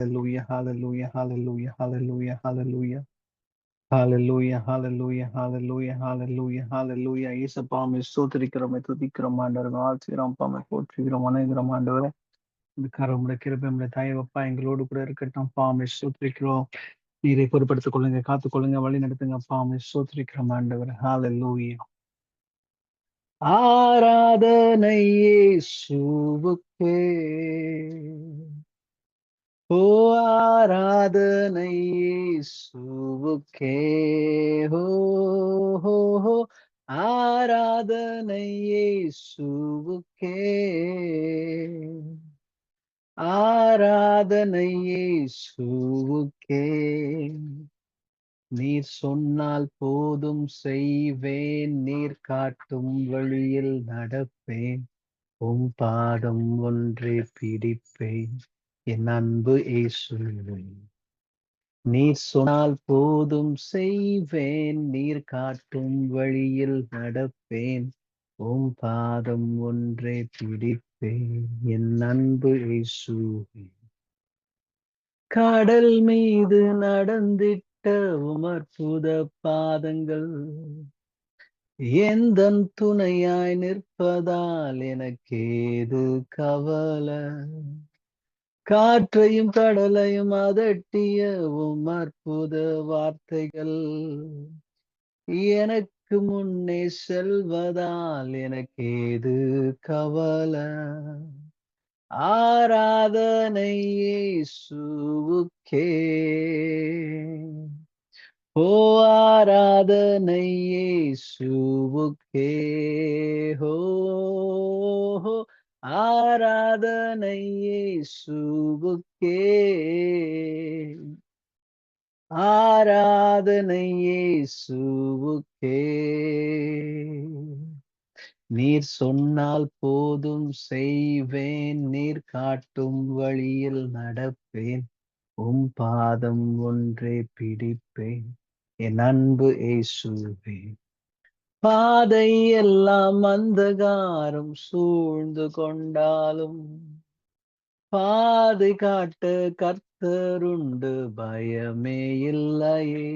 Hallelujah, hallelujah, hallelujah, hallelujah, hallelujah. Hallelujah, hallelujah, hallelujah, hallelujah, hallelujah. இயேசுப்பாமை ஸ்தோத்திரிக்கிறோமே, துதிக்கிறோம் ஆண்டவரே, வாழ்த்துகிறோம் பாமை, போற்றுகிறோம், வணங்குகிறோம் ஆண்டவரே. இந்த கரமுடைய கிருபை நம்முடைய தயவப்பா எங்களோடு கூட இருக்கட்டும். பாமை ஸ்தோத்திரிக்கிறோம். நீரை பொறுப்படுத்திக் கொள்ளுங்க, காத்துக்கொள்ளுங்க, வழி நடத்துங்க. பாமை ஸ்தோத்திரிக்கிறோம் ஆண்டவரே. ஹalleluya. ஆராதனை இயேசுவுக்கே. ஓ ஆராதனை இயேசுவுக்கே. ஹோ ஹோ ஹோ ஆராதனை இயேசுவுக்கே. ஆராதனை இயேசுவுக்கே. நீர் சொன்னால் போதும் செய்வேன், நீர் காட்டும் வழியில் நடப்பேன், உம் பாதம் ஒன்றே பிடிப்பேன், என் அன்பு இயேசுவே. நீர் சொன்னால் போதும் செய்வேன், நீர் காட்டும் வழியில் நடப்பேன், உம் பாதம் ஒன்றே பிடிப்பேன், என் அன்பு இயேசுவே. கடல் மீது நடந்திட்ட உமற்புத பாதங்கள் எந்தன் துணையாய் நிற்பதால் எனக்கேது கவலை. காற்றையும் கடலையும் அதட்டிய உம் அற்புத வார்த்தைகள் எனக்கு முன்னே செல்வதால் எனக்கேது கவலை. ஆராதனை இயேசுவுக்கே. ஓ ஆராதனை இயேசுவுக்கே. ஹோ ஹோ ஆராதனை இயேசுவுக்கே. ஆராதனை இயேசுவுக்கே. நீர் சொன்னால் போதும் செய்வேன், நீர் காட்டும் வழியில் நடப்பேன், உம் பாதம் ஒன்றே பிடிப்பேன், என் அன்பு இயேசுவே. பாதை எல்லாம் அந்தகாரம் சூழ்ந்து கொண்டாலும் பாதை காட்ட கர்த்தருண்டு, பயமே இல்லையே.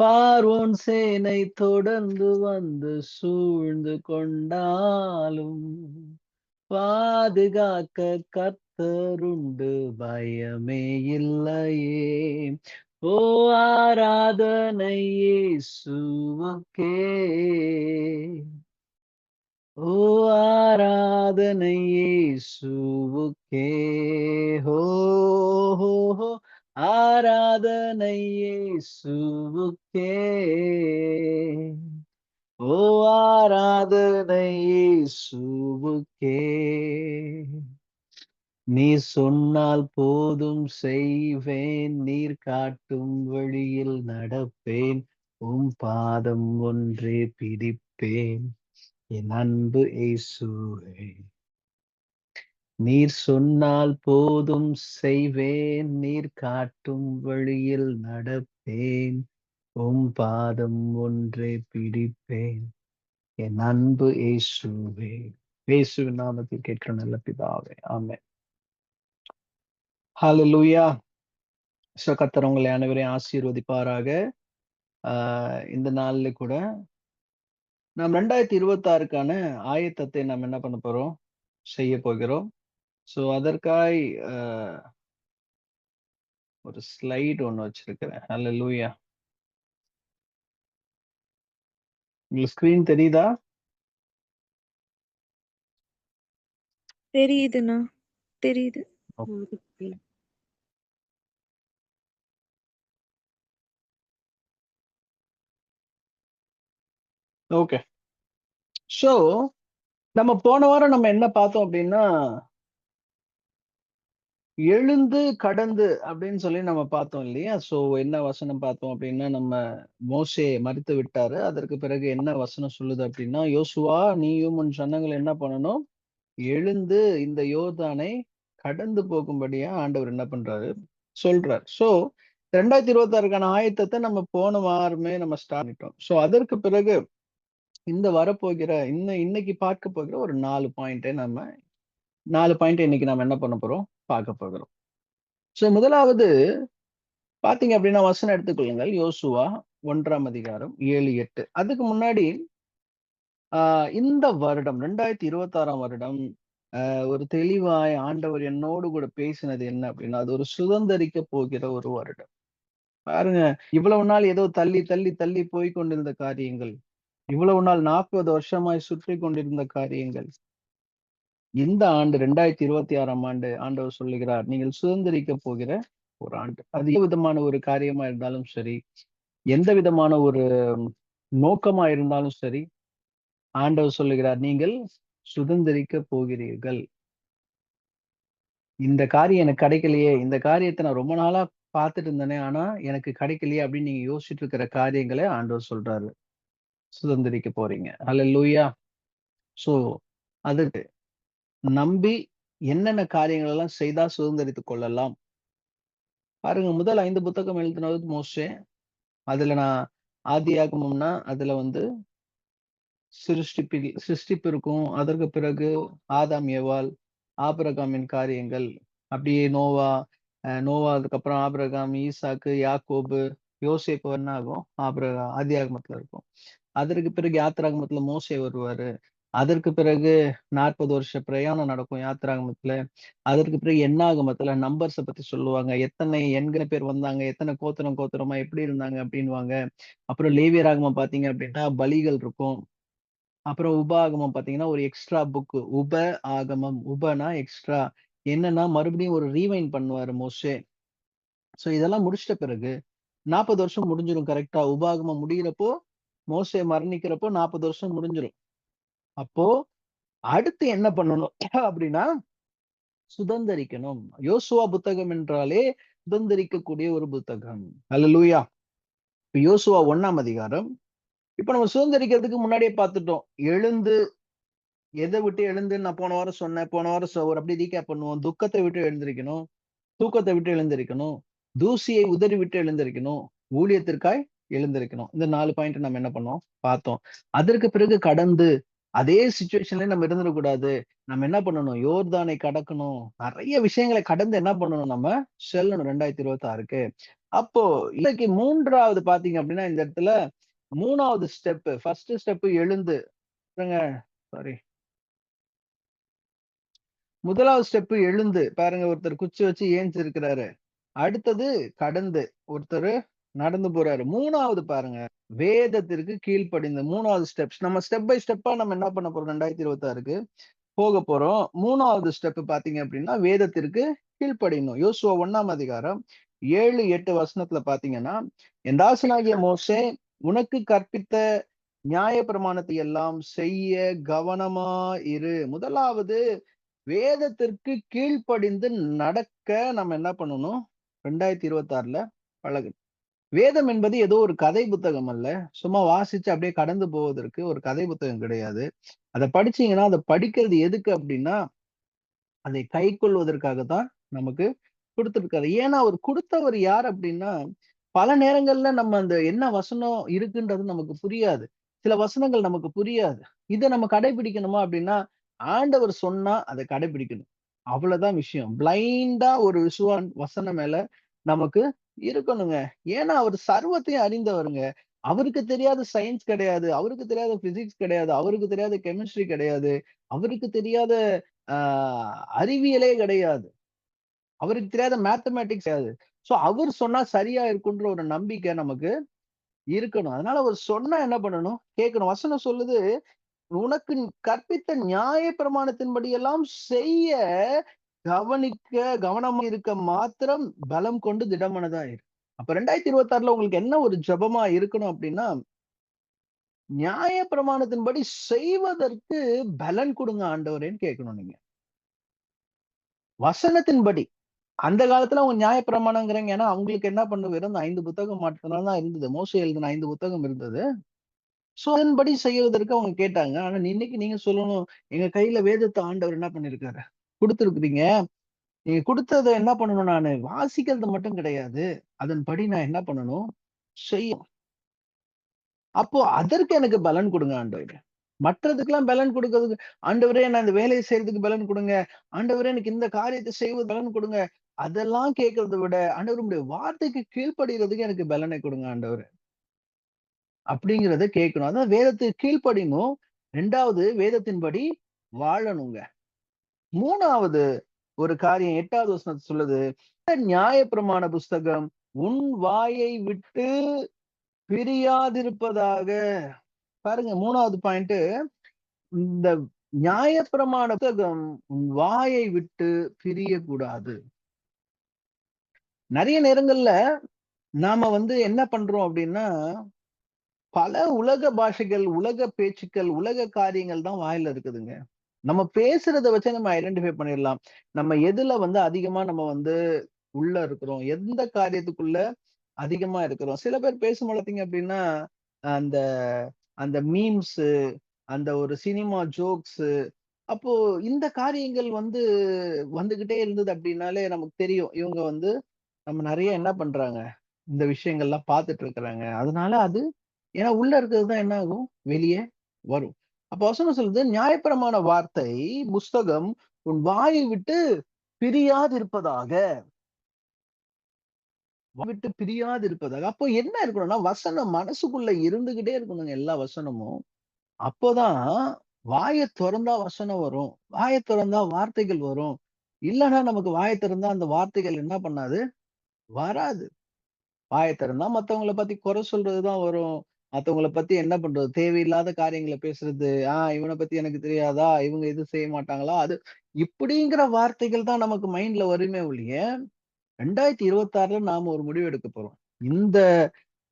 பார்வோன் சேனை தொடர்ந்து வந்து சூழ்ந்து கொண்டாலும் பாதுகாக்க கர்த்தருண்டு, பயமே இல்லையே. ஓ ஆராதனை இயேசுவுக்கே. ஓ ஆராதனை இயேசுவுக்கே. ஹோ ஹோ ஹோ ஆராதனை இயேசுவுக்கே. ஓ ஆராதனை இயேசுவுக்கே. நீர் சொன்னால் போதும் செய்வேன், நீர் காட்டும் வழியில் நடப்பேன், உம் பாதம் ஒன்றே பிடிப்பேன், என் அன்பு இயேசுவே. நீர் சொன்னால் போதும் செய்வேன், நீர் காட்டும் வழியில் நடப்பேன், உம் பாதம் ஒன்றே பிடிப்பேன், என் அன்பு இயேசுவே. இயேசுவின் நாமத்தில் கேட்கிற நல்ல பிதாவே, ஆமென். ஹalleluya. கர்த்தர் உங்களை அனைவரையும் ஆசீர்வதிப்பாராக. இந்த நாள்ல கூட நாம் 2026க்கான ஆயத்தத்தை நாம் என்ன பண்ண போறோம், செய்ய போகிறோம். சோ அதற்காய் ஒரு ஸ்லைட் ஒண்ணு வச்சிருக்கிறேன். ஹalleluya. உங்களுக்கு ஸ்கிரீன் தெரியுதா? தெரியுதுண்ணா, தெரியுது. ஓகே. சோ நம்ம போன வாரம் நம்ம என்ன பார்த்தோம் அப்படின்னா, எழுந்து கடந்து அப்படின்னு சொல்லி நம்ம பார்த்தோம் இல்லையா? சோ என்ன வசனம் பார்த்தோம் அப்படின்னா, நம்ம மோசே மரித்து விட்டாரு. அதற்கு பிறகு என்ன வசனம் சொல்லுது அப்படின்னா, யோசுவா நீயும் உன் ஜனங்கள் என்ன பண்ணணும், எழுந்து இந்த யோர்தானை கடந்து போகும்படியா ஆண்டவர் என்ன பண்றாரு, சொல்றார். சோ 2026க்கான ஆயத்தத்தை நம்ம போன வாரமே நம்ம ஸ்டார்ட் பண்ணிட்டோம். சோ அதற்கு பிறகு இந்த வரப்போகிற இன்னைக்கு பார்க்க போகிற ஒரு 4 பாயிண்ட் இன்னைக்கு நம்ம என்ன பண்ண போறோம், பார்க்க போகிறோம். முதலாவது பாத்தீங்க அப்படின்னா வசனம் எடுத்துக்கொள்ளுங்கள். யோசுவா 1ஆம் அதிகாரம் 7, 8. அதுக்கு முன்னாடி இந்த வருடம் 2026ஆம் வருடம் ஒரு தெளிவாய் ஆண்டவர் என்னோடு கூட பேசினது என்ன அப்படின்னா, அது ஒரு சுதந்தரிக்க போகிற ஒரு வருடம். பாருங்க, இவ்வளவு நாள் ஏதோ தள்ளி, தள்ளி, தள்ளி போய்க் கொண்டிருந்த காரியங்கள், இவ்வளவு நாள் 40 வருஷமாய் சுற்றிக் கொண்டிருந்த காரியங்கள், இந்த ஆண்டு 2026ஆம் ஆண்டு ஆண்டவர் சொல்லுகிறார், நீங்கள் சுதந்தரிக்கப் போகிற ஒரு ஆண்டு. அது எந்த விதமான ஒரு காரியமா இருந்தாலும் சரி, எந்த விதமான ஒரு நோக்கமா இருந்தாலும் சரி, ஆண்டவர் சொல்லுகிறார், நீங்கள் சுதந்தரிக்கப் போகிறீர்கள். இந்த காரியம் எனக்கு கிடைக்கலையே, இந்த காரியத்த நான் ரொம்ப நாளா பார்த்துட்டு இருந்தேனே, ஆனா எனக்கு கிடைக்கலையே அப்படின்னு நீங்க யோசிச்சுட்டு இருக்கிற காரியங்கள ஆண்டவர் சொல்றாரு. சுதந்தரிக்க போறீங்க. ஹல்லேலூயா! சோ, அதுக்கு நம்பி என்னென்ன காரியங்கள் எல்லாம் செய்தா சுதந்தரித்துக் கொள்ளலாம். பாருங்க, முதல் 5 புத்தகம் எழுதினது மோசே. அதுல நான் ஆதியாகமம்னா, அதுல வந்து சிருஷ்டிப்பு இருக்கும். அதற்கு பிறகு ஆதாம், ஏவாள், ஆபிரகாமின் காரியங்கள், அப்படியே நோவா, நோவா அதுக்கப்புறம் ஆபிரகாம், ஈசாக்கு, யாக்கோபு, யோசேப்பு என்ன ஆகும்? ஆதியாகமத்துல இருக்கும். அதற்கு பிறகு யாத்திராகமத்துல மோசே வருவாரு. அதற்கு பிறகு 40 வருஷ பிரயாணம் நடக்கும் யாத்திராகமத்துல. அதற்கு பிறகு என்னாகமத்துல நம்பர்ஸ பத்தி சொல்லுவாங்க. எத்தனை பேர் வந்தாங்க, எத்தனை கோத்திரம் கோத்திரமா எப்படி இருந்தாங்க அப்படின்னுவாங்க. அப்புறம் லேவியராகமம் பார்த்தீங்க அப்படின்னா, பலிகள் இருக்கும். அப்புறம் உபாகமம் பார்த்தீங்கன்னா, ஒரு எக்ஸ்ட்ரா புக். ஆகமம். உபனா எக்ஸ்ட்ரா. என்னன்னா, மறுபடியும் ஒரு ரீவைண்ட் பண்ணுவாரு மோசே. இதெல்லாம் முடிச்சிட்ட பிறகு 40 வருஷம் முடிஞ்சிரும் கரெக்ட்டா. உபாகமம் முடியிறப்போ, மோசே மரணிக்கிறப்போ 40 வருஷம் முடிஞ்சிரும். அப்போ அடுத்து என்ன பண்ணணும் அப்படின்னா, சுதந்தரிக்கணும். யோசுவா புத்தகம் என்றாலே சுதந்தரிக்கக்கூடிய ஒரு புத்தகம். அல்லேலூயா! இப்ப யோசுவா 1ஆம் அதிகாரம். இப்ப நம்ம சுதந்தரிக்கிறதுக்கு முன்னாடியே பார்த்துட்டோம். எழுந்து எத விட்டு எழுந்துன்னு நான் போன வாரம் சொன்னேன். போன வாரம் ஒரு அப்படியே ரீகேப் பண்ணுவோம். துக்கத்தை விட்டு எழுந்திரிக்கணும். தூக்கத்தை விட்டு எழுந்திரிக்கணும். தூசியை உதறிவிட்டு எழுந்திரிக்கணும். ஊழியத்திற்காய் எழுந்திரிக்கணும். இந்த 4 பாயிண்ட் நம்ம என்ன பண்ணோம்? பார்த்தோம். அதற்கு பிறகு கடந்து அதே சிச்சுவேஷன்லயே நம்ம இருந்துடக்கூடாது. நம்ம என்ன பண்ணணும்? யோர்தானை கடக்கணும். நெறைய விஷயங்கள கடந்து என்ன பண்ணணும் நம்ம? செல்லணும் 2026க்கு. அப்போ இன்னைக்கு 3வது பார்த்தீங்க அப்படின்னா, இந்த இடத்துல 3வது ஸ்டெப். ஃபர்ஸ்ட் ஸ்டெப் எழுந்து பாருங்க. சாரி. 1வது ஸ்டெப் எழுந்து. பாருங்க, ஒருத்தர் குச்சி வச்சு ஏஞ்சிருக்கிறாரு. அடுத்தது கடந்து ஒருத்தரு நடந்து போறாரு. 3வது பாருங்க, வேதத்திற்கு கீழ்ப்படிந்து 3வது ஸ்டெப்ஸ். நம்ம ஸ்டெப் பை ஸ்டெப்பா நம்ம என்ன பண்ண போறோம் 2026க்கு போக போறோம். 3வது ஸ்டெப் பார்த்தீங்க அப்படின்னா, வேதத்திற்கு கீழ்ப்படியணும். யோசுவா 1ஆம் அதிகாரம் 7, 8 வசனத்துல பார்த்தீங்கன்னா, என் தாசனாகிய மோசே உனக்கு கற்பித்த நியாயப்பிரமாணத்தை எல்லாம் செய்ய கவனமா இரு. முதலாவது வேதத்திற்கு கீழ்ப்படிந்து நடக்க நம்ம என்ன பண்ணணும்? 2026ல பழகணும். வேதம் என்பது ஏதோ ஒரு கதை புத்தகம் அல்ல. சும்மா வாசிச்சு அப்படியே கடந்து போவதற்கு ஒரு கதை புத்தகம் கிடையாது. அத படிச்சீங்கன்னா, அத படிக்கிறது எதுக்கு அப்படின்னா, அதை கைக்கொள்வதற்காக தான் நமக்கு குடுத்திருக்காரு. ஏன்னா, அவர் குடுத்தவர் யார் அப்படின்னா, பல நேரங்கள்ல நம்ம அந்த என்ன வசனம் இருக்குன்றது நமக்கு புரியாது. சில வசனங்கள் நமக்கு புரியாது. இத நம்ம கடைபிடிக்கணுமா அப்படின்னா, ஆண்டவர் சொன்னா அத கடைபிடிக்கணும். அவ்வளவுதான் விஷயம். பிளைண்டா ஒரு வசனம் மேல நமக்கு இருக்கணுங்க. ஏன்னா, அவர் சர்வத்தையும் அறிந்தவருங்க. அவருக்கு தெரியாத சயன்ஸ் கிடையாது. அவருக்கு தெரியாத பிசிக்ஸ் கிடையாது. அவருக்கு தெரியாத கெமிஸ்ட்ரி கிடையாது. அவருக்கு தெரியாத ஆ அறிவியலே கிடையாது. அவருக்கு தெரியாத மேத்தமேட்டிக்ஸ் கிடையாது. அவர் சொன்னா சரியா இருக்குன்ற ஒரு நம்பிக்கை நமக்கு இருக்கணும். அதனால அவர் சொன்னா என்ன பண்ணணும்? கேட்கணும். வசனம் சொல்லுது, "உனக்கு கற்பித்த நியாய பிரமாணத்தின்படி எல்லாம் செய்ய கவனிக்க கவனமா இருக்க மாத்திரம் பலம் கொண்டு திடமனதா இரு." அப்ப 2026ல உங்களுக்கு என்ன ஒரு ஜெபமா இருக்கணும் அப்டின்னா, நியாய பிரமாணத்தின்படி செய்வதற்கு பலன் குடுங்க ஆண்டவரேன்னு கேட்கணும் நீங்க. வசனத்தின்படி. அந்த காலத்துல அவங்க நியாயப்பிரமாணம்ங்கிறாங்க. ஏன்னா, அவங்களுக்கு என்ன பண்ண வெறும் இந்த 5 புத்தகம் மட்டும் தான் இருந்தது. மோசே எழுதின 5 புத்தகம் இருந்தது. அதன்படி செய்வதற்கு அவங்க கேட்டாங்க. ஆனா இன்னைக்கு நீங்க சொல்லணும், எங்க கையில வேதத்த ஆண்டவர் என்ன பண்ணியிருக்காரு? குடுத்திருக்கிறீங்க. நீங்க குடுத்தத என்ன பண்ணணும் நானு? வாசிக்கிறது மட்டும் கிடையாது. அதன்படி நான் என்ன பண்ணணும்? செய்யணும். அப்போ அதற்கு எனக்கு பலன் குடுங்க ஆண்டவரே. மற்றதுக்கெல்லாம் பலன் குடுக்கறதுக்கு, ஆண்டவரே நான் இந்த வேலைய செய்றதுக்கு பலன் குடுங்க. ஆண்டவரே எனக்கு இந்த காரியத்த செய்வது பலன் குடுங்க. அதெல்லாம் கேட்கிறத விட, ஆண்டவரே உம்முடைய வார்த்தைக்கு கீழ்ப்படிறதுக்கு எனக்கு பலனை கொடுங்க ஆண்டவரே. அப்படிங்கிறத கேட்கணும். அதான் வேதத்துக்கு கீழ்ப்படியணும். 2வது வேதத்தின்படி வாழணுங்க. 3வது ஒரு காரியம் 8வது வசனத்துல சொல்லுது, நியாயப்பிரமாண புஸ்தகம் உன் வாயை விட்டு பிரியாதிருப்பதாக. பாருங்க 3வது பாயிண்ட், இந்த நியாயப்பிரமாண புத்தகம் உன் வாயை விட்டு பிரியக்கூடாது. நெறைய நேரங்கள்ல நாம என்ன பண்றோம் அப்படின்னா, பல உலக பாஷைகள், உலக பேச்சுக்கள், உலக காரியங்கள் தான் வாயில இருக்குதுங்க. நம்ம பேசுறத வச்சே நம்ம ஐடென்டிஃபை பண்ணிடலாம். நம்ம எதுல அதிகமா நம்ம உள்ள இருக்கிறோம். எந்த காரியத்துக்குள்ள அதிகமா இருக்கிறோம். சில பேர் பேசும்போது பார்த்தீங்க அப்படின்னா, அந்த அந்த மீம்ஸு, அந்த ஒரு சினிமா ஜோக்ஸு, அப்போ இந்த காரியங்கள் வந்துகிட்டே இருந்தது அப்படின்னாலே நமக்கு தெரியும். இவங்க நம்ம நெறைய என்ன பண்றாங்க, இந்த விஷயங்கள்லாம் பார்த்துட்டு இருக்கிறாங்க. அதனால அது ஏன்னா உள்ள இருக்கிறது தான் என்ன ஆகும்? வெளியே வரும். அப்ப வசனம் சொல்லுது, நியாயப்பிரமாண வார்த்தை புஸ்தகம் உன் வாயை விட்டு பிரியாதிருப்பதாக. விட்டு பிரியாதிருப்பதாக. அப்போ என்ன இருக்கணும்னா, வசனம் மனசுக்குள்ள இருந்துகிட்டே இருக்கணுங்க எல்லா வசனமும். அப்போதான் வாய தொறந்தா வசனம் வரும். வாய தொறந்தா வார்த்தைகள் வரும். இல்லன்னா நமக்கு வாய திறந்தா அந்த வார்த்தைகள் என்ன பண்ணாது? வராது. வாய திறந்தா மத்தவங்கள பத்தி குறை சொல்றது தான் வரும். மத்தவங்கள பத்தி என்ன பண்றது? தேவையில்லாத காரியங்கள பேசுறது. இவன பத்தி எனக்கு தெரியாதா? இவங்க இது செய்ய மாட்டாங்களா? அது இப்படிங்கிற வார்த்தைகள் தான் நமக்கு மைண்ட்ல வருமே ஒழிய, 2026ல நாம ஒரு முடிவு எடுக்க போறோம். இந்த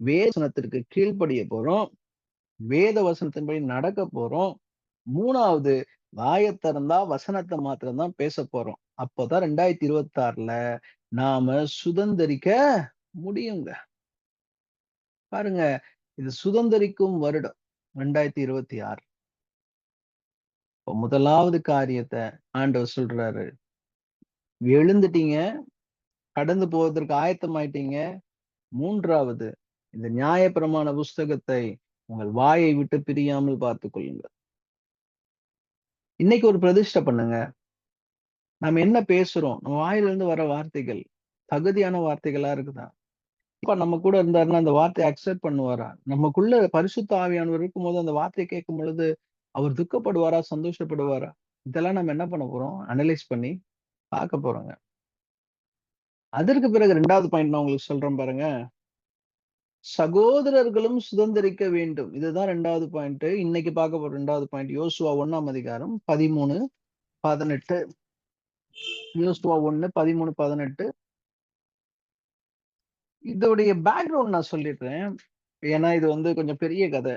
வேதவசனத்திற்கு கீழ்ப்படிய போறோம். வேத வசனத்தின்படி நடக்க போறோம். 3வது வாய திறந்தா வசனத்த மாத்திரம் தான் பேசப் போறோம். அப்பதான் 2026ல நாம சுதந்தரிக்க முடியுங்க. பாருங்க, இது சுதந்தரிக்கும் வருடம் 2026. இப்ப முதலாவது காரியத்த ஆண்டவர் சொல்றாரு. எழுந்துட்டீங்க, கடந்து போவதற்கு ஆயத்தமாயிட்டீங்க. 3வது இந்த நியாயப்பிரமாண புஸ்தகத்தை உங்கள் வாயை விட்டு பிரியாமல் பார்த்துக் கொள்ளுங்கள். இன்னைக்கு ஒரு பிரதிஷ்டை பண்ணுங்க. நம்ம என்ன பேசுறோம்? நம்ம வாயிலிருந்து வர வார்த்தைகள் தகுதியான வார்த்தைகளா இருக்குதா? அப்பா நம்ம கூட இருந்தாருன்னா அந்த வார்த்தைய அக்செப்ட் பண்ணுவாரா? நமக்குள்ள பரிசுத்த ஆவியானவர் இருக்கும்போது அந்த வார்த்தைய கேட்கும் பொழுது, அவர் துக்கப்படுவாரா? சந்தோஷப்படுவாரா? இதெல்லாம் நம்ம என்ன பண்ண போறோம்? அனலைஸ் பண்ணி பார்க்க போறோங்க. அதற்கு பிறகு 2வது பாயிண்ட் நான் உங்களுக்கு சொல்றேன் பாருங்க. சகோதரர்களும் சுதந்தரிக்க வேண்டும். இதுதான் 2வது பாயிண்ட். இன்னைக்கு பார்க்க போற 2வது பாயிண்ட். யோசுவா 1ஆம் அதிகாரம் 13, 18. யோசுவா 1, 13, 18. இதோடைய பேக்கிரவுண்ட் நான் சொல்லிடுறேன். ஏன்னா இது கொஞ்சம் பெரிய கதை.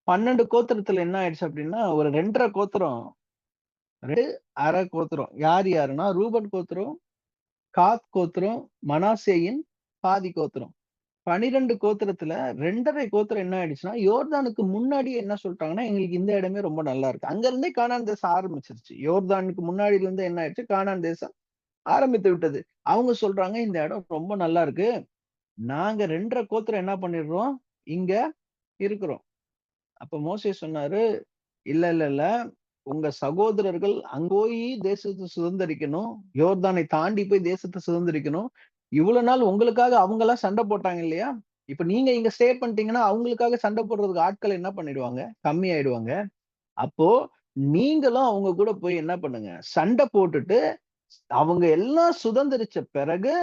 12 கோத்திரத்துல என்ன ஆயிடுச்சு அப்படின்னா, ஒரு 2 1/2 கோத்திரம், 2 1/2 கோத்திரம். யார் யாருன்னா, ரூபன் கோத்திரம், காத் கோத்திரம், மனாசேயின் பாதி கோத்திரம். 12 கோத்திரத்துல 2 1/2 கோத்திரம் என்ன ஆயிடுச்சுன்னா, யோர்தானுக்கு முன்னாடியே என்ன சொல்ட்டாங்கன்னா, எங்களுக்கு இந்த இடமே ரொம்ப நல்லா இருக்கு. அங்க இருந்தே கானான் தேசம் ஆரம்பிச்சிருச்சு. யோர்தானுக்கு முன்னாடில இருந்து என்ன ஆயிடுச்சு, கானான் தேசம் ஆரம்பித்து விட்டது. அவங்க சொல்றாங்க, இந்த இடம் ரொம்ப நல்லா இருக்கு. நாங்க 2 1/2 கோத்திரம் என்ன பண்ணிடுறோம், இங்க இருக்கிறோம். அப்ப மோசே சொன்னாரு, இல்ல, இல்ல, இல்ல. உங்க சகோதரர்கள் அங்க போய் தேசத்த சுதந்தரிக்கணும். யோர்தானை தாண்டி போய் தேசத்த சுதந்தரிக்கணும். இவ்வளவு நாள் உங்களுக்காக அவங்கலாம் சண்டை போட்டாங்க இல்லையா? இப்ப நீங்க இங்க ஸ்டே பண்ணிட்டீங்கன்னா, அவங்களுக்காக சண்டை போடுறதுக்கு ஆட்கள் என்ன பண்ணிடுவாங்க? கம்மி ஆயிடுவாங்க. அப்போ நீங்களும் அவங்க கூட போய் என்ன பண்ணுங்க? சண்டை போட்டுட்டு, அவங்க எல்லாம் சுதந்தரிச்ச பிறகு,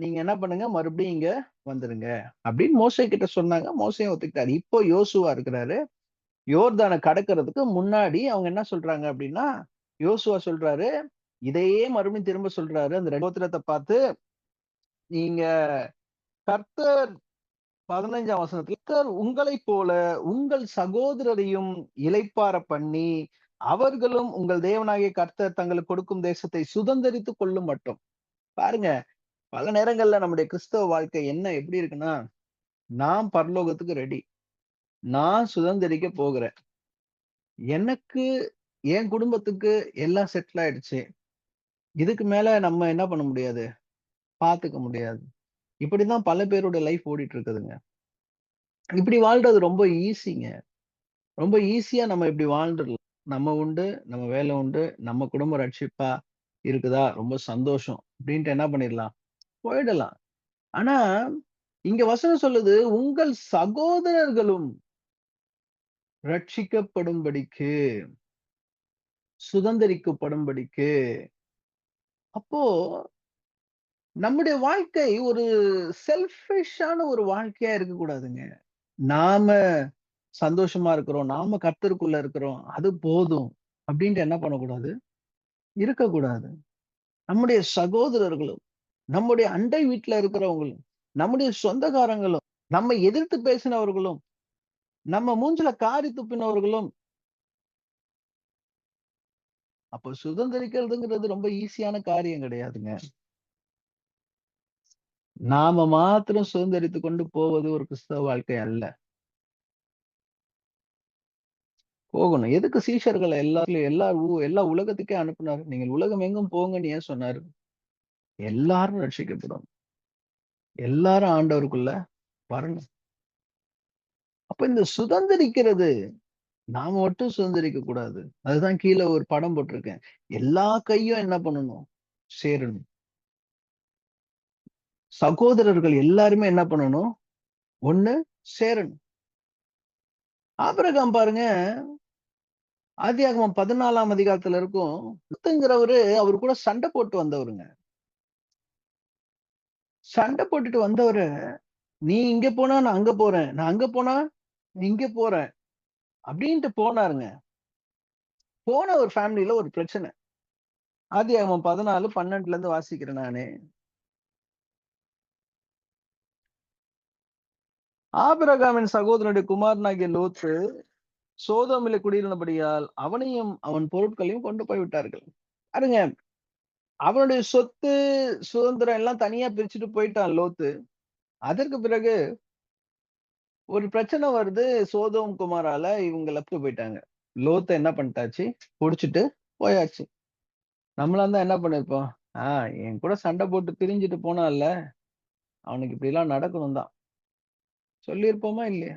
நீங்க என்ன பண்ணுங்க? மறுபடியும் இங்க வந்துருங்க. அப்படின்னு மோசே கிட்ட சொன்னாங்க. மோசேயும் ஒத்துக்கிட்டாரு. இப்போ யோசுவா இருக்கிறாரு. யோர்தான கடக்கிறதுக்கு முன்னாடி அவங்க என்ன சொல்றாங்க அப்படின்னா, யோசுவா சொல்றாரு, இதையே மறுபடியும் திரும்ப சொல்றாரு. அந்த 2 கோத்திரத்த பார்த்து, நீங்க கர்த்தர் 15ஆம் வசனத்துல, கர்த்தர் உங்களைப் போல உங்கள் சகோதரரையும் இளைப்பாற பண்ணி, அவர்களும் உங்கள் தேவனாகிய கர்த்தர் தங்களுக்கு கொடுக்கும் தேசத்தை சுதந்தரித்துக் கொள்ளும் மட்டும். பாருங்க, பல நேரங்கள்ல நம்முடைய கிறிஸ்தவ வாழ்க்கை எப்படி இருக்குன்னா, நான் பரலோகத்துக்கு ரெடி. நான் சுதந்தரிக்க போகிறேன். எனக்கு, என் குடும்பத்துக்கு எல்லாம் செட்டில் ஆயிடுச்சு. இதுக்கு மேல நம்ம என்ன பண்ண முடியாது? பாத்துக்க முடியாது. இப்படிதான் பல பேரோட லைஃப் ஓடிட்டு இருக்குதுங்க. இப்படி வாழ்றது ரொம்ப ஈஸிங்க. ரொம்ப ஈஸியா நம்ம இப்படி வாழ்ந்துடலாம். நம்ம உண்டு, நம்ம வேலை உண்டு, நம்ம குடும்பம் ரட்சிப்பா, இருக்குதா? ரொம்ப சந்தோஷம். அப்படின்ட்டு என்ன பண்ணிடலாம்? போயிடலாம். ஆனா, இங்க வசனம் சொல்லுது, உங்கள் சகோதரர்களும் ரட்சிக்கப்படும்படிக்கு, சுதந்தரிக்கப்படும்படிக்கு. அப்போ நம்முடைய வாழ்க்கை ஒரு செல்ஃபிஷான ஒரு வாழ்க்கையா இருக்கக்கூடாதுங்க. நாம சந்தோஷமா இருக்கிறோம். நாம கர்த்தருக்குள்ள இருக்கிறோம். அது போதும். அப்படின்ட்டு என்ன பண்ணக்கூடாது? இருக்கக்கூடாது. நம்முடைய சகோதரர்களும், நம்முடைய அண்டை வீட்ல இருக்கிறவங்களும், நம்முடைய சொந்தக்காரங்களும், நம்மை எதிர்த்து பேசினவர்களும், நம்ம மூஞ்சில காரி துப்பினவர்களும், அப்ப சுதந்திரிக்கிறதுங்கிறது ரொம்ப ஈஸியான காரியம் கிடையாதுங்க. நாம மாத்திரம் சுதந்திரித்துக் கொண்டு போவது ஒரு கிறிஸ்தவ வாழ்க்கை அல்ல. போகணும். எதுக்கு சீஷர்கள எல்லா உலகத்துக்கே அனுப்புனாரு? நீங்கள் உலகம் எங்கும் போங்கன்னு ஏன் சொன்னாரு? எல்லாரும் ரட்சிக்கப்படணும். எல்லாரும் ஆண்டவருக்குள்ள வரணும். அப்ப இந்த சுதந்திரிக்கிறது நாம மட்டும் சுதந்திரிக்க கூடாது. அதுதான் கீழ ஒரு படம் போட்டிருக்கேன். எல்லா கையும் என்ன பண்ணணும்? சேரணும். சகோதரர்கள் எல்லாருமே என்ன பண்ணணும்? ஒண்ணு சேரணும். ஆபிரகாம் பாருங்க, ஆதியாகமம் 14ஆம் அதிகாரத்துல இருக்கும். லுத்துங்கிறவரு அவரு கூட சண்டை போட்டு வந்தவருங்க. சண்டை போட்டுட்டு வந்தவரு, "நீ இங்க போனா நான் அங்க போறேன். நான் அங்க போனா நீ இங்க போறேன்." அப்படின்ட்டு போனாருங்க. போன ஒரு ஃபேமிலில ஒரு பிரச்சனை. ஆதியாகமம் 14, 12ல இருந்து வாசிக்கிறேன் நானு. ஆபிரகாமின் சகோதரனுடைய குமாரனாகிய லோத்து சோதோமிலே குடியிருந்தபடியால் அவனையும் அவன் பொருட்களையும் கொண்டு போய் விட்டார்கள். பாருங்க, அவனுடைய சொத்து, சுதந்திரம் எல்லாம் தனியா பிரிச்சுட்டு போயிட்டான் லோத்து. அதற்கு பிறகு ஒரு பிரச்சனை வருது. சோதோம் குமாரால இவங்க லெஃப்ட் போயிட்டாங்க. லோத்த என்ன பண்ணிட்டாச்சு? புடிச்சுட்டு போயாச்சு. நம்மளா இருந்தா என்ன பண்ணிருப்போம்? ஆ என் கூட சண்டை போட்டு பிரிஞ்சுட்டு போனான்ல, அவனுக்கு இப்படிலாம் நடக்கணும் தான். சொல்லியிருப்போமா இல்லையா?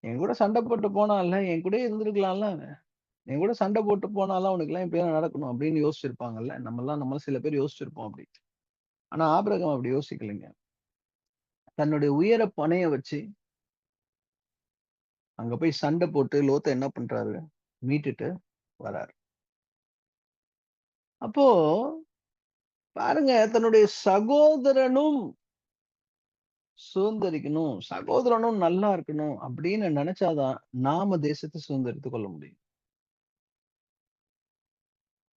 என் கூட சண்டை போட்டு போனான்ல, என் கூடயே இருந்திருக்கலாம்ல அவன். என் கூட சண்டை போட்டு போனாலும் அவனுக்கெல்லாம் இப்படிலாம் நடக்கணும் அப்படின்னு யோசிச்சிருப்பாங்கல்ல. நம்மள சில பேர் யோசிச்சிருப்போம் அப்படி. ஆனா ஆபிரகாம் அப்படி யோசிக்கலைங்க. தன்னுடைய உயிர பணய வச்சு அங்க போய் சண்டை போட்டு லோத்த என்ன பண்றாரு? மீட்டுட்டு வராரு. அப்போ பாருங்க, தன்னுடைய சகோதரனும் சுதந்தரிக்கணும், சகோதரனும் நல்லா இருக்கணும் அப்படின்னு நினைச்சாதான் நாம தேசத்தை சுதந்தரித்துக் கொள்ள முடியும்.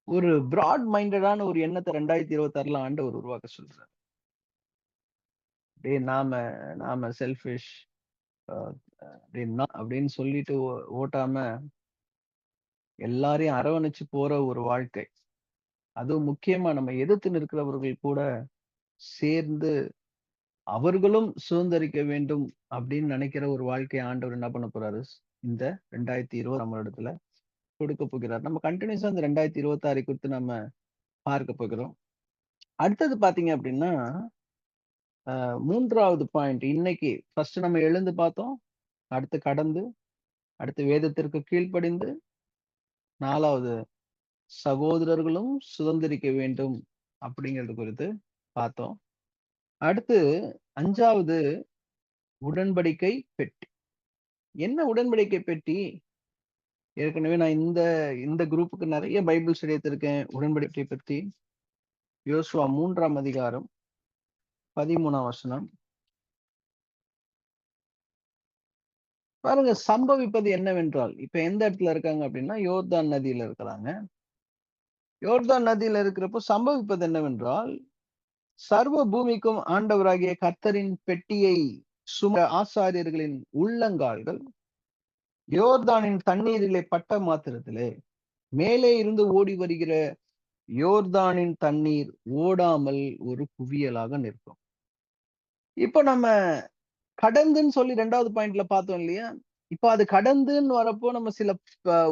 ஒரு பிராட் மைண்டடான ஒரு எண்ணத்த 2026ல ஆண்டவர் உருவாக்க சொல்றாரு. டேய் நாம செல்ஃபிஷ் அ அப்படின்னு சொல்லிட்டு ஓட்டாம எல்லாரையும் அரவணைச்சு போற ஒரு வாழ்க்கை. அதுவும் முக்கியமா நம்ம எதிர்த்து நிற்கிறவர்கள் கூட சேர்ந்து அவர்களும் சுதந்திரிக்க வேண்டும் அப்படின்னு நினைக்கிற ஒரு வாழ்க்கைய ஆண்டவர் என்ன பண்ண போறாரு? இந்த 2020 நம்மளிடத்துல கொடுக்க போகிறார். நம்ம கன்டினியூஸா இந்த 2026 குறித்து நம்ம பார்க்க போகிறோம். அடுத்தது பார்த்தீங்க அப்படின்னா, 3வது பாயிண்ட் இன்னைக்கு ஃபர்ஸ்ட் நம்ம எழுந்து பார்த்தோம். அடுத்து கடந்து, அடுத்து வேதத்திற்கு கீழ்ப்படிந்து, 4வது சகோதரர்களும் சுதந்திரிக்க வேண்டும் அப்படிங்கிறது குறித்து பார்த்தோம். அடுத்து 5வது உடன்படிக்கை பெட்டி. என்ன உடன்படிக்கை பெட்டி? ஏற்கனவே நான் இந்த இந்த குரூப்புக்கு நெறைய பைபிள் ஸ்டடி எடுத்திருக்கேன். உடன்படிக்கை பத்தி. யோசுவா 3ஆம் அதிகாரம் 13ஆம் வசனம். பாருங்க சம்பவிப்பது என்னவென்றால், இப்ப எந்த இடத்துல இருக்காங்க அப்படின்னா, யோர்தான் நதியில இருக்கிறாங்க. யோர்தான் நதியில இருக்கிறப்போ சம்பவிப்பது என்னவென்றால், சர்வ பூமிக்கும் ஆண்டவராகிய கர்த்தரின் பெட்டியை ஆசாரியர்களின் உள்ளங்கால்கள் யோர்தானின் தண்ணீரிலே பட்ட மாத்திரத்திலே, மேலே இருந்து ஓடி வருகிற யோர்தானின் தண்ணீர் ஓடாமல் ஒரு குவியலாக நிற்கும். இப்ப நம்ம கடந்துன்னு சொல்லி 2வது பாயிண்ட்ல பார்த்தோம் இல்லையா? இப்ப அது கடந்துன்னு வரப்போ நம்ம சில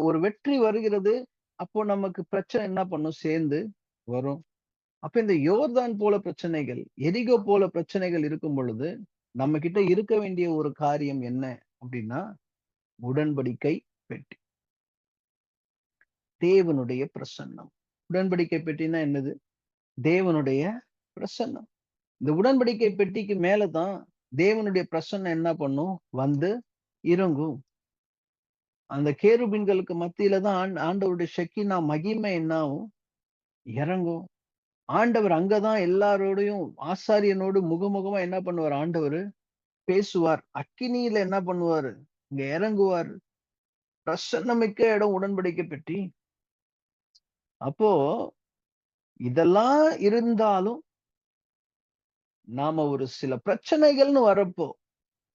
ஒரு வெற்றி வருகிறது. அப்போ நமக்கு பிரச்சனை என்ன பண்ணும்? சேர்ந்து வரும். அப்ப இந்த யோர்தான் போல பிரச்சனைகள், எரிகோ போல பிரச்சனைகள் இருக்கும் பொழுது, நம்ம கிட்ட இருக்க வேண்டிய ஒரு காரியம் என்ன அப்படின்னா, உடன்படிக்கை பெட்டி. தேவனுடைய பிரசன்னம். உடன்படிக்கை பெட்டின்னா என்னது? தேவனுடைய பிரசன்னம். இந்த உடன்படிக்கை பெட்டிக்கு மேலதான் தேவனுடைய பிரசன்னம் என்ன பண்ணும்? வந்து இறங்கும். அந்த கேருபீன்களுக்கு மத்தியில தான் ஆண்டவருடைய ஷெக்கினா மகிமை என்ன ஆகும்? இறங்கும். ஆண்டவர் அங்கதான் எல்லாரோடையும் ஆசாரியனோடு முகமுகமா என்ன பண்ணுவார் ஆண்டவரு? பேசுவார். அக்கினியில என்ன பண்ணுவாரு? இங்க இறங்குவார். பிரசன்னமிக்க இடம் உடன்படிக்கை பெட்டி. அப்போ இதெல்லாம் இருந்தாலும் நாம ஒரு சில பிரச்சனைகள்னு வரப்போ,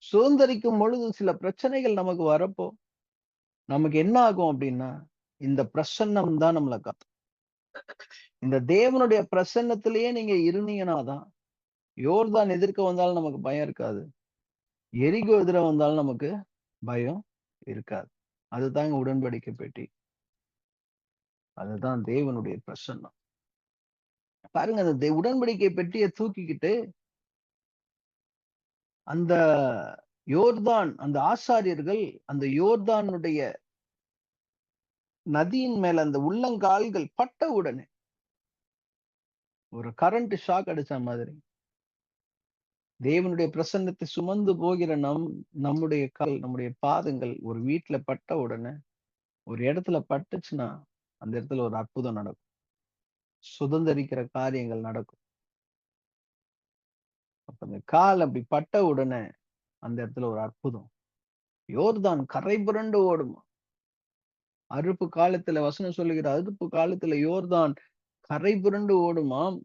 சுதந்தரிக்கும் பொழுது சில பிரச்சனைகள் நமக்கு வரப்போ, நமக்கு என்ன ஆகும் அப்டின்னா, இந்த பிரசன்னம் தான் நம்மள காக்கும். இந்த தேவனுடைய பிரசன்னத்திலேயே நீங்க இருந்தீங்கன்னா தான், யோர்தான் எதிர்க்க வந்தாலும் நமக்கு பயம் இருக்காது. எரிகோ எதிர வந்தாலும் நமக்கு பயம் இருக்காது. அதுதாங்க உடன்படிக்கை பெட்டி. அதுதான் தேவனுடைய பிரசன்னம். பாருங்க அந்த உடன்படிக்கை பெட்டிய தூக்கிக்கிட்டு, அந்த யோர்தான் அந்த ஆசாரியர்கள் அந்த யோர்தானுடைய நதியின் மேல அந்த உள்ளங்கால்கள் பட்ட உடனே, ஒரு கரண்ட் ஷாக் அடிச்ச மாதிரி, தேவனுடைய பிரசன்னத்தை சுமந்து போகிற நம்முடைய கால், நம்முடைய பாதங்கள் ஒரு வீட்ல பட்ட உடனே, ஒரு இடத்துல பட்டுச்சுன்னா, அந்த இடத்துல ஒரு அற்புதம் நடக்கும். சுதந்தரிக்கிற காரியங்கள் நடக்கும். அப்ப அந்த கால் அப்படி பட்ட உடனே, அந்த இடத்துல ஒரு அற்புதம். யோர்தான் கரை புரண்டு ஓடுமா. அறுப்பு காலத்துல வசனம் சொல்லுகிற அறுப்பு காலத்துல யோர்தான் கரை புரண்டு ஓடுமாம்.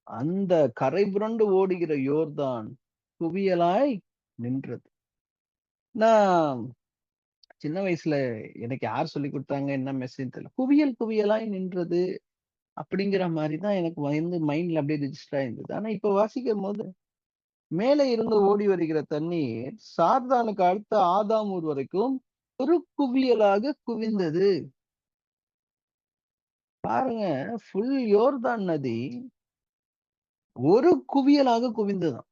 அந்த கரை புரண்டு ஓடுகிற யோர்தான் குவியலாய் நின்றது. நான் சின்ன வயசுல எனக்கு யார் சொல்லிக் குடுத்தாங்க, என்ன மெசேஜ் தெரியல. குவியல் குவியலாய் நின்றது அப்படிங்கிற மாரி தான் எனக்கு வந்து மைண்ட்ல அப்படியே ரெஜிஸ்டர் ஆயிருந்தது. ஆனா இப்ப வாசிக்கும்போது, மேலே இருந்து ஓடி வருகிற தண்ணீர் சாத்தானுக்கு அடுத்த ஆதாம் ஊர் வரைக்கும் ஒரு குவியலாக குவிந்தது. பாருங்க, ஃபுல் யோர்தான் நதி ஒரு குவியலாக குவிந்ததாம்.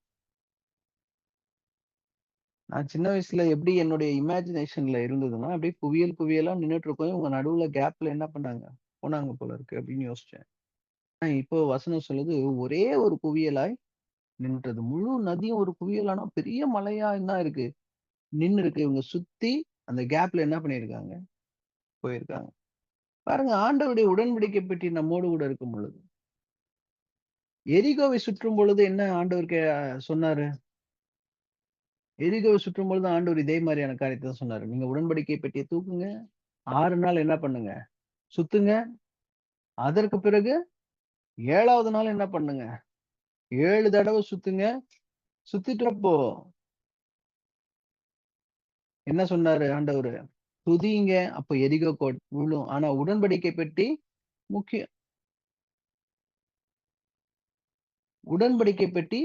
நான் சின்ன வயசுல எப்படி என்னுடைய இமேஜினேஷன்ல இருந்ததுன்னா, அப்படியே குவியல் குவியலா நின்னுட்டு இருக்கும். இவங்க நடுவுல கேப்ல என்ன பண்ணாங்க? போனாங்க போல இருக்கு அப்படின்னு யோசிச்சேன். ஆனா இப்போ வசனம் சொல்லுது, ஒரே ஒரு குவியலாய் நின்றது. முழு நதியும் ஒரு குவியலானா பெரிய மலையா என்ன இருக்கு? நின்னு இருக்கு. இவங்க சுத்தி அந்த கேப்ல என்ன பண்ணியிருக்காங்க? போயிருக்காங்க. பாருங்க ஆண்டவருடைய உடன்படிக்கை பெட்டி நம்மோடு கூட இருக்கும் பொழுது, எரிகோவை சுற்றும் பொழுது என்ன ஆண்டவர் சொன்னாரு? எரிகோவை சுற்றும் பொழுது ஆண்டவர் இதே மாரியான காரியத்த தான் சொன்னாரு. நீங்க உடன்படிக்கை பெட்டிய தூக்குங்க. 6 நாள் என்ன பண்ணுங்க? சுத்துங்க. அதற்கு பிறகு 7வது நாள் என்ன பண்ணுங்க? 7 தடவ சுத்துங்க. சுத்திட்டப்போ என்ன சொன்னாரு ஆண்டவரு? துதிங்க. அப்ப எரிகோ விழும். ஆனா உடன்படிக்கை பெட்டி முக்கியம். உடன்படிக்கை பெட்டி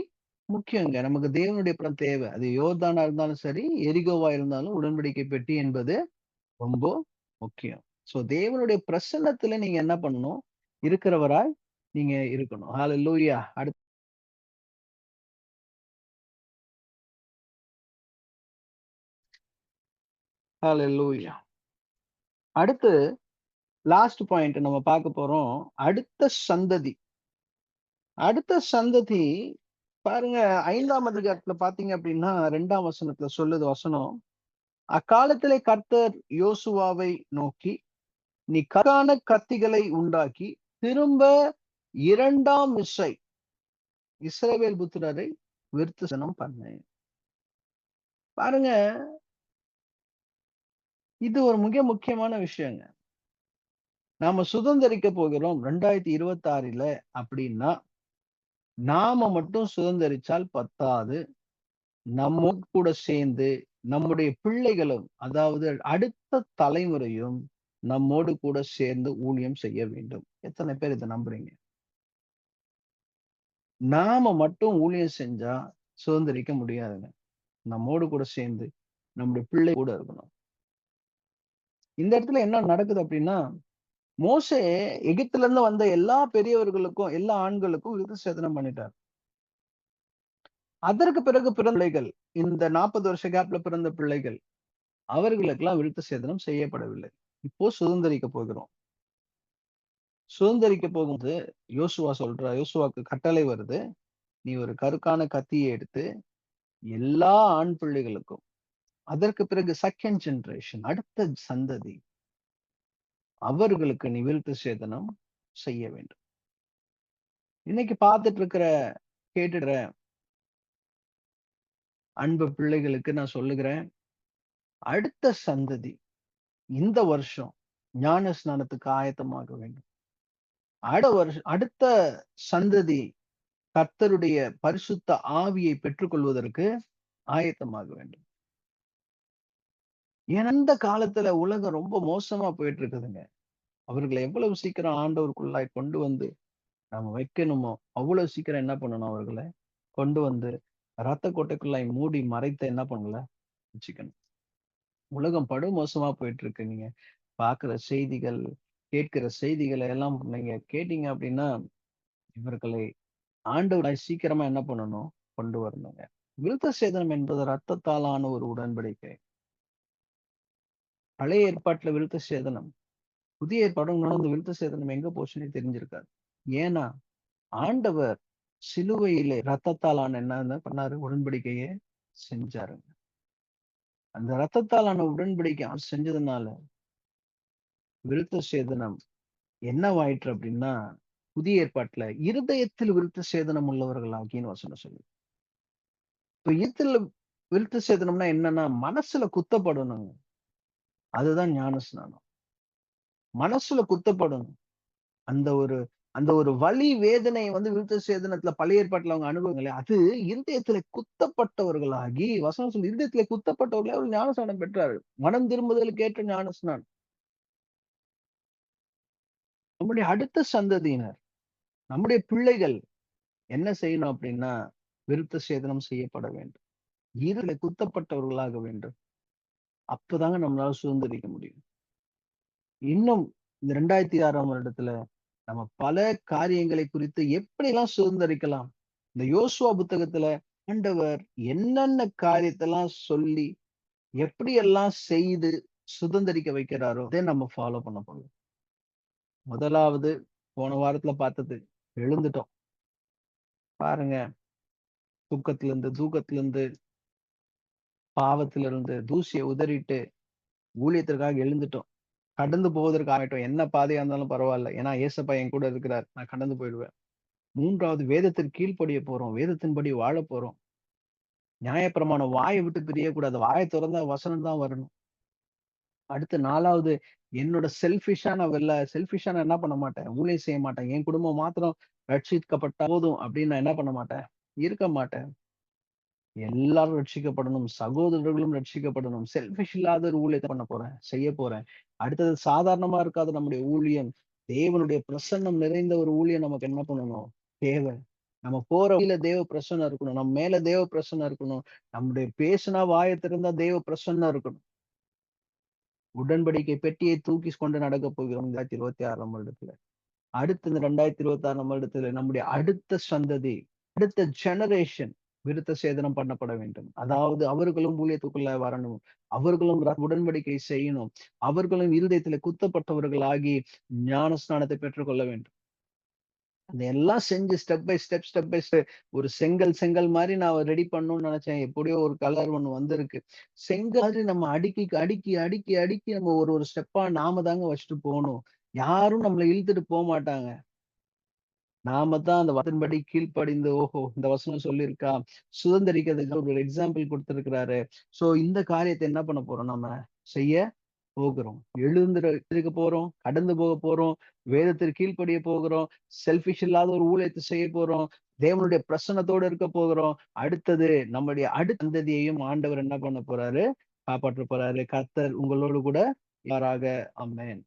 முக்கியங்க. நமக்கு தேவனுடைய பலம் தேவை. அது யோர்தானா இருந்தாலும் சரி, எரிகோவா இருந்தாலும் உடன்படிக்கை பெட்டி என்பது ரொம்ப முக்கியம். சோ தேவனுடைய பிரசன்னத்துல நீங்க என்ன பண்ணணும்? இருக்கிறவராய் நீங்க இருக்கணும். ஹalleluya. ஹalleluya. அடுத்து லாஸ்ட் பாயிண்ட் நம்ம பார்க்க போறோம். அடுத்த சந்ததி. அடுத்த சந்ததி பாருங்க 5ஆம் அதிகாரத்துல பார்த்தீங்க அப்படின்னா 2ஆம் வசனத்துல சொல்லுது வசனம். அக்காலத்திலே கர்த்தர் யோசுவாவை நோக்கி, நீ கற்கான கத்திகளை உண்டாக்கி திரும்ப 2ஆம் விசை இஸ்ரவேல் புத்திரரை விருத்தசனம் பண்ணு. பாருங்க, இது ஒரு மிக முக்கியமான விஷயங்க. நாம சுதந்தரிக்க போகிறோம் 2026ல அப்படின்னா, நாம மட்டும் சுதந்தரிச்சால் பத்தாது. நம்மோடு கூட சேர்ந்து நம்முடைய பிள்ளைகளும், அதாவது அடுத்த தலைமுறையும் நம்மோடு கூட சேர்ந்து ஊழியம் செய்ய வேண்டும். எத்தனை பேர் இத நம்புறீங்க? நாம மட்டும் ஊழியம் செஞ்சா சுதந்திரிக்க முடியாதுங்க. நம்மோடு கூட சேர்ந்து நம்முடைய பிள்ளை கூட இருக்கணும். இந்த இடத்துல என்ன நடக்குது அப்படின்னா, மோசே எகிப்துல இருந்து வந்த எல்லா பெரியவர்களுக்கும், எல்லா ஆண்களுக்கும் விருத்தசேதனம் பண்ணிட்டார். அதற்கு பிறகு பிறந்த பிள்ளைகள், இந்த 40 வருஷ கேப்ல பிறந்த பிள்ளைகள், அவர்களுக்கெல்லாம் விருத்தசேதனம் செய்யப்படவில்லை. இப்போ சுதந்திரிக்க போகிறோம். சுதந்தரிக்க போகும்போது யோசுவாக்கு கட்டளை வருது. நீ ஒரு கருக்கான கத்தியை எடுத்து எல்லா ஆண் பிள்ளைகளுக்கும், அதற்கு பிறகு செகண்ட் ஜெனரேஷன் அடுத்த சந்ததி அவர்களுக்கு நீ விருத்த சேதனம் செய்ய வேண்டும். இன்னைக்கு பார்த்துட்டு இருக்கிற கேட்டுடுற அன்பு பிள்ளைகளுக்கு நான் சொல்லுகிறேன், அடுத்த சந்ததி இந்த வருஷம் ஞான ஸ்நானத்துக்கு ஆயத்தமாக வேண்டும். அடுத்த சந்ததி கர்த்தருடைய பரிசுத்த ஆவியை பெற்றுக்கொள்வதற்கு ஆயத்தமாக வேண்டும். ஏன்னா இந்த காலத்துல உலகம் ரொம்ப மோசமா போயிட்டு இருக்குதுங்க. அவர்களை எவ்வளவு சீக்கிரம் ஆண்டவருக்குள்ளாய் கொண்டு வந்து நம்ம வைக்கணுமோ, அவ்வளவு சீக்கிரம் என்ன பண்ணணும் அவர்கள கொண்டு வந்து ரத்த கோட்டைக்குள்ளாய் மூடி மறைத்து என்ன பண்ணல வச்சுக்கணும். உலகம் படு மோசமா போயிட்டு இருக்கு. நீங்க பார்க்கிற செய்திகள், கேட்கிற செய்திகளை எல்லாம் நீங்க கேட்டீங்க அப்படின்னா, இவர்களை ஆண்டவராய் சீக்கிரமா என்ன பண்ணணும்? கொண்டு வரணுங்க. விருத்த சேதனம் என்பது ரத்தத்தாலான ஒரு உடன்படிக்கை. பழைய ஏற்பாட்டுல விருத்த சேதனம், புதிய ஏற்பாடும் நடந்த விருத்த சேதனம் எங்க போச்சுன்னே தெரிஞ்சிருக்காது. ஏன்னா, ஆண்டவர் சிலுவையிலே ரத்தத்தாலான என்ன பண்ணாரு? உடன்படிக்கையை செஞ்சாருங்க. அந்த ரத்தத்தாலான உடன்படிக்கை அவர் செஞ்சதுனால, விருத்த சேதனம் என்னவாயிற்று அப்படின்னா, புதிய ஏற்பாட்டுல இருதயத்தில் விருத்த சேதனம் உள்ளவர்களாகின்னு வசனம் சொல்லுது. இப்ப இருதயத்துல விருத்த சேதனம்னா என்னன்னா, மனசுல குத்தப்படணுங்க. அதுதான் ஞானஸ்நானம். மனசுல குத்தப்படணும். அந்த ஒரு அந்த ஒரு வலி வேதனை வந்து விருத்த சேதனத்துல பழைய ஏற்பாட்டுல அவங்க அனுபவங்களே, அது இருதயத்திலே குத்தப்பட்டவர்களாகி வசனம் சொல்லி இருதயத்திலே குத்தப்பட்டவர்களே அவர் ஞானஸ்நானம் பெற்றார்கள். மனம் திரும்புதலுக்கு ஏற்ற ஞானஸ்நானம். நம்முடைய அடுத்த சந்ததியினர், நம்முடைய பிள்ளைகள் என்ன செய்யணும் அப்படின்னா, விருத்த சேதனம் செய்யப்பட வேண்டும். இருதயத்திலே குத்தப்பட்டவர்களாக வேண்டும். அப்பதாங்க நம்மளால சுதந்திரிக்க முடியும். இன்னும் இந்த 2006ஆம் வருடத்துல நம்ம பல காரியங்களை குறித்து எப்படிலாம் சுதந்திரிக்கலாம்? இந்த யோசுவா புத்தகத்துல ஆண்டவர் என்னென்ன காரியத்தெல்லாம் சொல்லி, எப்படியெல்லாம் செய்து சுதந்திரிக்க வைக்கிறாரோ, அதை நம்ம ஃபாலோ பண்ண போறோம். முதலாவது போன வாரத்துல பார்த்தது, எழுந்துட்டோம். பாருங்க, தூக்கத்திலிருந்து, பாவத்திலிருந்து, தூசிய உதறிட்டு ஊழியத்திற்காக எழுந்துட்டோம். கடந்து போவதற்கு ஆகட்டும். என்ன பாதையா இருந்தாலும் பரவால்ல. ஏன்னா ஏசப்பா என் கூட இருக்கிறார். நான் கடந்து போயிடுவேன். 3வது வேதத்திற்கு கீழ்ப்படிய போறோம். வேதத்தின்படி வாழப் போறோம். நியாயப்பிரமாணம் வாய விட்டு பிரியக்கூடாது. வாய தொறந்தா வசனம் தான் வரணும். அடுத்து 4வது என்னோட செல்ஃபிஷா நான் என்ன பண்ண மாட்டேன். ஊழியம் செய்ய மாட்டேன். என் குடும்பம் மாத்திரம் ரட்சிக்கப்பட்டா போதும் அப்படின்னு நான் என்ன பண்ண மாட்டேன். இருக்க மாட்டேன். எல்லாரும் ரட்சிக்கப்படணும். சகோதரர்களும் ரட்சிக்கப்படணும். செல்ஃபிஷ் இல்லாத ஒரு ஊழியத்த பண்ண போறேன். செய்ய போறேன். அடுத்தது சாதாரணமா இருக்காத நம்முடைய ஊழியம். தேவனுடைய பிரசன்னம் நிறைந்த ஒரு ஊழியம் நமக்கு என்ன பண்ணணும்? தேவை. நம்ம போற வழியில தேவ பிரசன்னம் இருக்கணும். நம்ம மேல தேவ பிரசன்னம் இருக்கணும். நம்முடைய பேசினா வாய திறந்தா தேவ பிரசன்னம் இருக்கணும். உடன்படிக்கை பெட்டியை தூக்கி கொண்டு நடக்கப் போகிறோம் 2026ஆம் வருடத்துல. அடுத்து இந்த 2026ஆம் வருடத்துல நம்முடைய அடுத்த சந்ததி, அடுத்த ஜெனரேஷன் விருத்த சேதனம் பண்ணப்பட வேண்டும். அதாவது அவர்களும் ஊழியத்துக்குள்ள வரணும். அவர்களும் உடன்படிக்கை செய்யணும். அவர்களும் இருதயத்திலே குத்தப்பட்டவர்களாகி ஞான ஸ்நானத்தை பெற்றுக்கொள்ள வேண்டும். அதெல்லாம் செஞ்சு ஸ்டெப் பை ஸ்டெப் ஒரு செங்கல் மாரி நான் ரெடி பண்ணணும்னு நினைச்சேன். எப்படியோ ஒரு கலர் ஒண்ணு வந்திருக்கு. செங்கல் மாதிரி நம்ம அடுக்கி நம்ம ஒரு ஸ்டெப்பா நாம தாங்க வச்சுட்டு போணும். யாரும் நம்மள இழுத்துட்டு போமாட்டாங்க. நாம தான் அந்த வசனப்படி கீழ்ப்படிந்து, ஓஹோ! இந்த வசனம் சொல்லியிருக்கா. சுதந்திரிக்கிறதுக்கு ஒரு எக்ஸாம்பிள் குடுத்திருக்கிறாரு. சோ இந்த காரியத்த என்ன பண்ண போறோம் நம்ம? செய்ய போகிறோம். எழுந்திருக்க போறோம். கடந்து போக போறோம். வேதத்திற்கு கீழ்ப்படிய போகிறோம். செல்ஃபிஷ் இல்லாத ஒரு ஊழியத்த செய்ய போறோம். தேவனுடைய பிரசன்னத்தோட இருக்க போகிறோம். அடுத்தது நம்முடைய அடுத்த சந்ததியையும் ஆண்டவர் என்ன பண்ண போறாரு? காப்பாற்ற போறாரு. கர்த்தர் உங்களோடு கூட இருப்பாராக. ஆமென்.